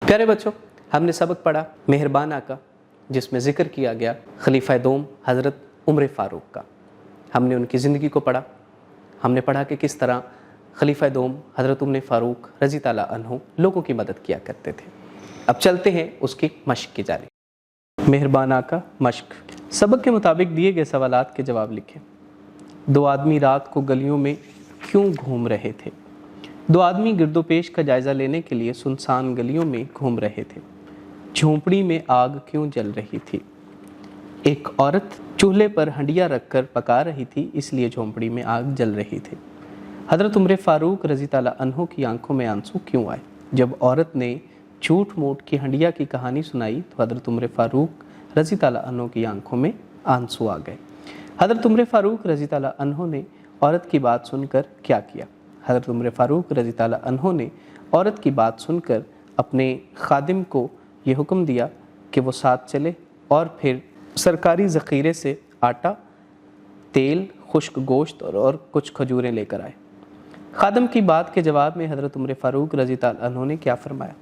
प्यारे बच्चों, हमने सबक पढ़ा मेहरबान आका, जिसमें ज़िक्र किया गया खलीफा दोम हज़रत उमर फ़ारूक का। हमने उनकी ज़िंदगी को पढ़ा। हमने पढ़ा कि किस तरह खलीफा दोम हज़रत उमर फ़ारूक रज़ी ताला अन्हु लोगों की मदद किया करते थे। अब चलते हैं उसकी मश्क की जानिब। मेहरबान आका मश्क। सबक के मुताबिक दिए गए सवालात के जवाब लिखें। दो आदमी रात को गलियों में क्यों घूम रहे थे? दो आदमी गिरदोपेश का जायज़ा लेने के लिए सुनसान गलियों में घूम रहे थे। झोंपड़ी में आग क्यों जल रही थी? एक औरत चूल्हे पर हंडिया रखकर पका रही थी, इसलिए झोंपड़ी में आग जल रही थी। हज़रत उमर फ़ारूक रज़ी ताला अन्हु की आंखों में आंसू क्यों आए? जब औरत ने झूठ मूठ की हंडिया की कहानी सुनाई तो हज़रत उमर फ़ारूक रज़ी ताला अन्हु की आंखों में आंसू आ गए। हज़रत उमर फ़ारूक रज़ी ताला अन्हु ने औरत की बात सुनकर क्या किया? हज़रत उमर फ़ारूक रज़ी ताला अन्हु ने औरत की बात सुनकर अपने खादिम को ये हुक्म दिया कि वो साथ चले और फिर सरकारी ज़ख़ीरे से आटा, तेल, खुश्क गोश्त और कुछ खजूरें लेकर आए। खादिम की बात के जवाब में हज़रत उमर फ़ारूक रज़ी ताला अन्हु ने क्या फरमाया?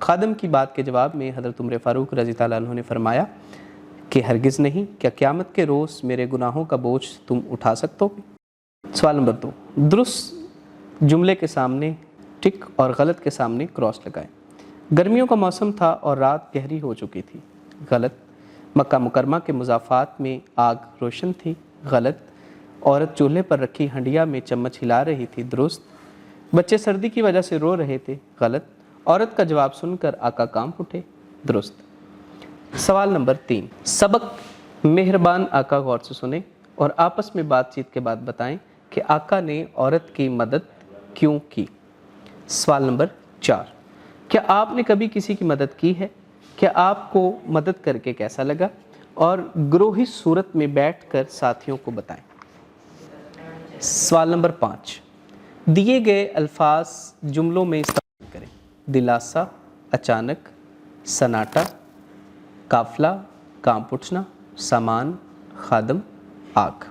खादिम की बात के जवाब में हज़रत उमर फ़ारूक रज़ी ताला अन्हु ने फरमाया कि हरगिज़ नहीं, क्या क़यामत के रोज़ मेरे गुनाहों का बोझ तुम उठा सकते? सवाल नंबर 2, दुरुस्त जुमले के सामने टिक और गलत के सामने क्रॉस लगाएं। गर्मियों का मौसम था और रात गहरी हो चुकी थी। गलत। मक्का मुकरमा के मुज़ाफ़ात में आग रोशन थी। गलत। औरत चूल्हे पर रखी हंडिया में चम्मच हिला रही थी। दुरुस्त। बच्चे सर्दी की वजह से रो रहे थे। गलत। औरत का जवाब सुनकर आका कांप उठे। दुरुस्त। सवाल नंबर 3, सबक मेहरबान आका गौर से सुने और आपस में बातचीत के बाद बताएं कि आका ने औरत की मदद क्यों की। सवाल नंबर 4, क्या आपने कभी किसी की मदद की है? क्या आपको मदद करके कैसा लगा? और गिरोही सूरत में बैठकर साथियों को बताएं। सवाल नंबर 5, दिए गए अल्फाज जुमलों में इस्तेमाल करें। दिलासा, अचानक, सन्नाटा, काफिला, कांप उठना, सामान, खादम, आग।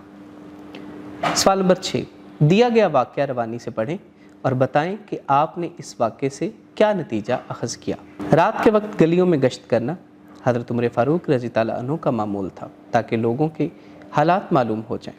सवाल नंबर 6, दिया गया वाक़या रवानी से पढ़ें और बताएं कि आपने इस वाक़े से क्या नतीजा अख़ज़ किया। रात के वक्त गलियों में गश्त करना हज़रत उमर फ़ारूक रज़ी ताला अन्हु का मामूल था ताकि लोगों के हालात मालूम हो जाएं।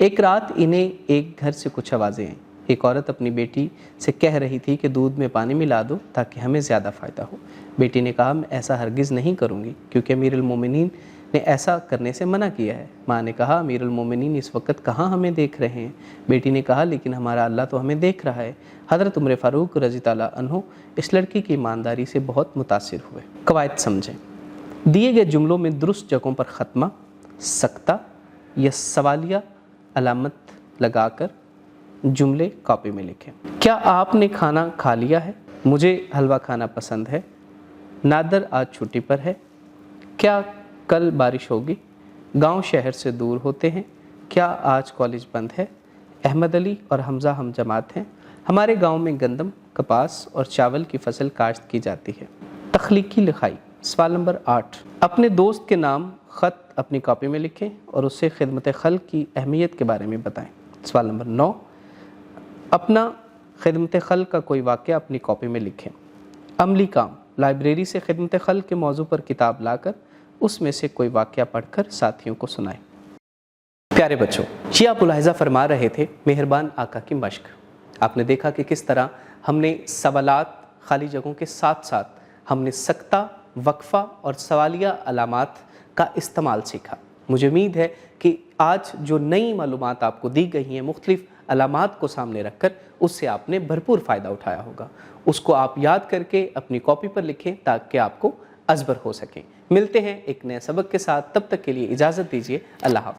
एक रात इन्हें एक घर से कुछ आवाज़ें आईं। एक औरत अपनी बेटी से कह रही थी कि दूध में पानी मिला दो ताकि हमें ज़्यादा फ़ायदा हो। बेटी ने कहा, मैं ऐसा हरगिज़ नहीं करूँगी क्योंकि अमीरुल मोमिनीन ने ऐसा करने से मना किया है। माँ ने कहा, अमीरुल मोमिनीन इस वक्त कहाँ हमें देख रहे हैं? बेटी ने कहा, लेकिन हमारा अल्लाह तो हमें देख रहा है। हज़रत उमर फ़ारूक रज़ी ताला अन्हु इस लड़की की ईमानदारी से बहुत मुतासिर हुए। कवायद समझें। दिए गए जुमलों में दुरुस्त जगहों पर ख़त्मा, सकता या सवालिया अलामत लगाकर जुमले कॉपी में लिखें। क्या आपने खाना खा लिया है? मुझे हलवा खाना पसंद है। नादर आज छुट्टी पर है। क्या कल बारिश होगी? गांव शहर से दूर होते हैं। क्या आज कॉलेज बंद है? अहमद अली और हमज़ा हम जमात हैं। हमारे गांव में गंदम, कपास और चावल की फसल काश्त की जाती है। तख्लीकी लिखाई। सवाल नंबर 8, अपने दोस्त के नाम ख़त अपनी कॉपी में लिखें और उससे खिदमत खल्क़ की अहमियत के बारे में बताएं। सवाल नंबर 9, अपना खिदमत खल्क़ का कोई वाक़या अपनी कॉपी में लिखें। अमली काम, लाइब्रेरी से खिदमत खल्क़ के मौजू पर किताब लाकर उसमें से कोई वाक़या पढ़कर साथियों को सुनाएं। प्यारे बच्चों, ये आप मुलाहिज़ा फरमा रहे थे मेहरबान आका की मश्क। आपने देखा कि किस तरह हमने सवालात खाली जगहों के साथ साथ हमने सकता, वक्फ़ा और सवालिया अलामात का इस्तेमाल सीखा। मुझे उम्मीद है कि आज जो नई मालूमात आपको दी गई हैं मुख्तलिफ़ अलामात को सामने रखकर, उससे आपने भरपूर फ़ायदा उठाया होगा। उसको आप याद करके अपनी कॉपी पर लिखें ताकि आपको अज़बर हो सके। मिलते हैं एक नए सबक के साथ, तब तक के लिए इजाज़त दीजिए। अल्लाह हाफ़िज़।